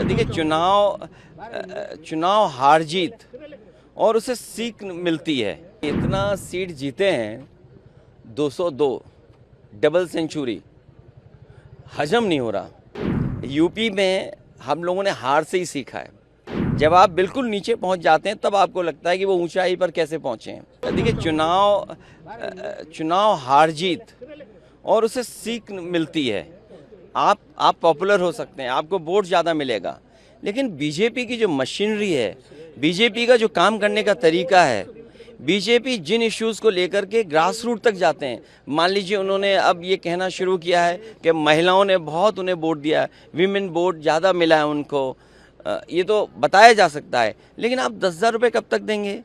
देखिए, चुनाव हार जीत और उसे सीख मिलती है। इतना सीट जीते हैं, 202 डबल सेंचुरी, हजम नहीं हो रहा। यूपी में हम लोगों ने हार से ही सीखा है। जब आप बिल्कुल नीचे पहुंच जाते हैं तब आपको लगता है कि वो ऊंचाई पर कैसे पहुंचे हैं। देखिए, चुनाव हार जीत और उसे सीख मिलती है। आप पॉपुलर हो सकते हैं, आपको वोट ज़्यादा मिलेगा, लेकिन बीजेपी की जो मशीनरी है, बीजेपी का जो काम करने का तरीका है, बीजेपी जिन इश्यूज़ को लेकर के ग्रास रूट तक जाते हैं। मान लीजिए, उन्होंने अब ये कहना शुरू किया है कि महिलाओं ने बहुत उन्हें वोट दिया है, वीमेन वोट ज़्यादा मिला है उनको। ये तो बताया जा सकता है, लेकिन आप 10,000 रुपये कब तक देंगे?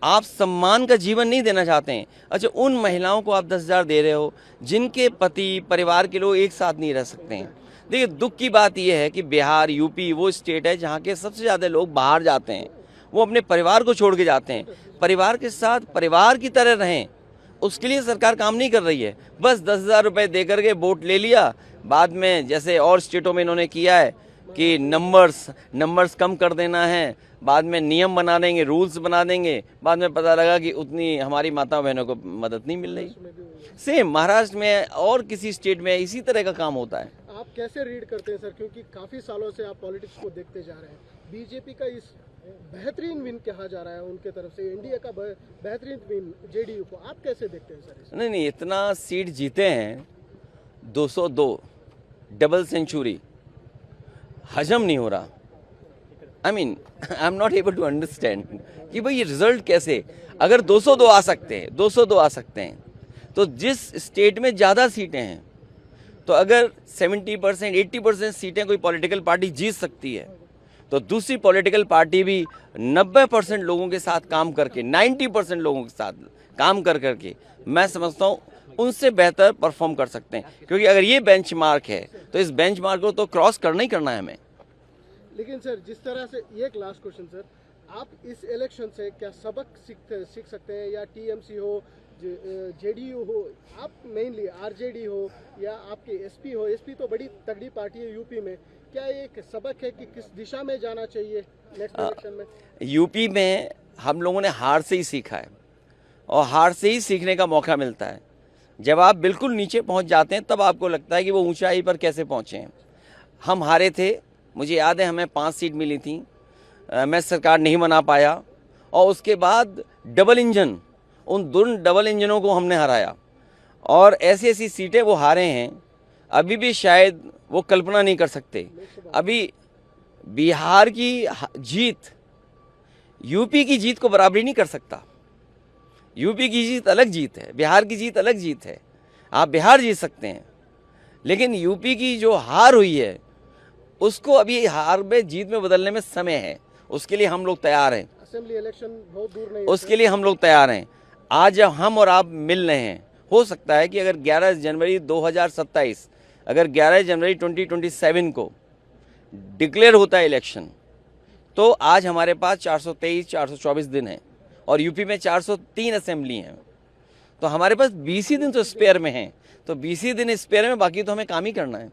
आप सम्मान का जीवन नहीं देना चाहते हैं। अच्छा, उन महिलाओं को आप 10,000 दे रहे हो जिनके पति परिवार के लोग एक साथ नहीं रह सकते हैं। देखिए, दुख की बात यह है कि बिहार, यूपी वो स्टेट है जहाँ के सबसे ज़्यादा लोग बाहर जाते हैं, वो अपने परिवार को छोड़ के जाते हैं। परिवार के साथ परिवार की तरह रहें, उसके लिए सरकार काम नहीं कर रही है। बस 10,000 रुपये दे करके वोट ले लिया, बाद में जैसे और स्टेटों में इन्होंने किया है कि नंबर्स कम कर देना है, बाद में नियम बना देंगे, रूल्स बना देंगे, बाद में पता लगा कि उतनी हमारी माता बहनों को मदद नहीं मिल रही। सेम महाराष्ट्र में और किसी स्टेट में इसी तरह का काम होता है। आप कैसे रीड करते हैं सर, क्योंकि काफी सालों से आप पॉलिटिक्स को देखते जा रहे हैं, बीजेपी का इस बेहतरीन विन कहा जा रहा है उनके तरफ से, एनडीए का बेहतरीन विन जेडीयू को, आप कैसे देखते हैं सर? नहीं, इतना सीट जीते हैं, 202 डबल सेंचुरी, हजम नहीं हो रहा। I am not able to understand कि भाई ये रिजल्ट कैसे, अगर 202 आ सकते हैं तो जिस स्टेट में ज़्यादा सीटें हैं, तो अगर 70% 80% सीटें कोई पॉलिटिकल पार्टी जीत सकती है, तो दूसरी पॉलिटिकल पार्टी भी 90% लोगों के साथ काम करके, 90% लोगों के साथ काम करके मैं समझता हूँ उनसे बेहतर परफॉर्म कर सकते हैं। क्योंकि अगर ये बेंचमार्क है तो इस बेंचमार्क को तो क्रॉस करना ही करना है हमें। लेकिन सर, जिस तरह से, एक लास्ट क्वेश्चन सर, आप इस इलेक्शन से क्या सबक सीख सकते हैं, या टीएमसी हो, जेडीयू हो, आप मेनली आरजेडी हो, या आपके एसपी तो बड़ी तगड़ी पार्टी है यूपी में, क्या एक सबक है कि किस दिशा में जाना चाहिए नेक्स्ट इलेक्शन में? यूपी में हम लोगों ने हार से ही सीखा है, और हार से ही सीखने का मौका मिलता है। जब आप बिल्कुल नीचे पहुंच जाते हैं तब आपको लगता है कि वो ऊंचाई पर कैसे पहुंचे हैं। हम हारे थे, मुझे याद है, हमें 5 सीट मिली थी, मैं सरकार नहीं बना पाया, और उसके बाद डबल इंजन, उन दोनों डबल इंजनों को हमने हराया, और ऐसी ऐसी सीटें वो हारे हैं अभी भी शायद वो कल्पना नहीं कर सकते। अभी बिहार की जीत यूपी की जीत को बराबरी नहीं कर सकता। यूपी की जीत अलग जीत है, बिहार की जीत अलग जीत है। आप बिहार जीत सकते हैं, लेकिन यूपी की जो हार हुई है उसको अभी हार में जीत में बदलने में समय है। उसके लिए हम लोग तैयार हैं। असेंबली इलेक्शन बहुत दूर नहीं है, उसके लिए हम लोग तैयार हैं। आज जब हम और आप मिल रहे हैं, हो सकता है कि अगर 11 जनवरी 2027, अगर 11 जनवरी 2027 को डिक्लेयर होता है इलेक्शन, तो आज हमारे पास 424 दिन है, और यूपी में 403 असेंबली हैं, तो हमारे पास 20 ही दिन तो स्पेयर में हैं। तो 20 ही दिन स्पेयर में, बाकी तो हमें काम ही करना है।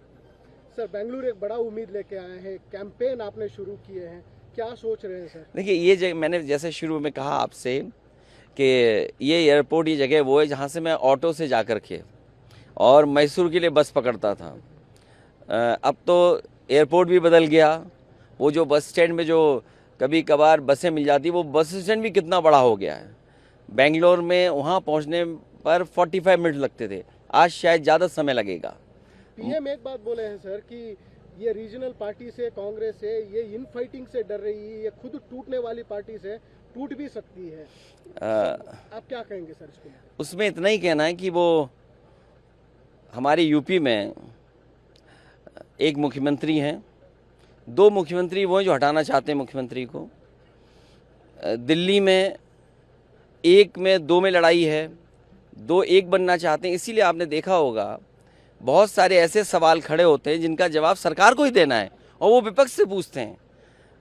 सर, बेंगलुरु एक बड़ा उम्मीद लेके आए हैं, कैंपेन आपने शुरू किए हैं, क्या सोच रहे हैं सर? देखिए, ये मैंने जैसे शुरू में कहा आपसे कि ये एयरपोर्ट, ये जगह वो है जहाँ से मैं ऑटो से जा कर के और मैसूर के लिए बस पकड़ता था। अब तो एयरपोर्ट भी बदल गया। वो जो बस स्टैंड में जो कभी कभार बसें मिल जाती, वो बस स्टैंड भी कितना बड़ा हो गया है। बेंगलोर में वहाँ पहुँचने पर 45 मिनट लगते थे, आज शायद ज़्यादा समय लगेगा। पीएम एक बात बोले हैं सर कि ये रीजनल पार्टी से, कांग्रेस से, ये इन फाइटिंग से डर रही है, ये खुद टूटने वाली पार्टी से टूट भी सकती है। आप क्या कहेंगे सर इसको? उसमें इतना ही कहना है कि वो हमारे यूपी में एक मुख्यमंत्री हैं, 2 मुख्यमंत्री वो हैं जो हटाना चाहते हैं मुख्यमंत्री को। दिल्ली में 1 में 2 में लड़ाई है, 2 1 बनना चाहते हैं। इसीलिए आपने देखा होगा बहुत सारे ऐसे सवाल खड़े होते हैं जिनका जवाब सरकार को ही देना है, और वो विपक्ष से पूछते हैं।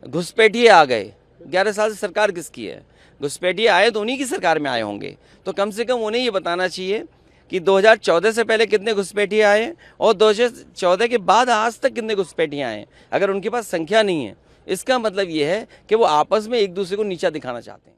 घुसपैठिए आ गए, 11 साल से सरकार किसकी है? घुसपैठिए आए तो उन्हीं की सरकार में आए होंगे, तो कम से कम उन्हें ये बताना चाहिए कि 2014 से पहले कितने घुसपैठिए आए हैं और 2014 के बाद आज तक कितने घुसपैठिए आए हैं। अगर उनके पास संख्या नहीं है, इसका मतलब ये है कि वो आपस में एक दूसरे को नीचा दिखाना चाहते हैं।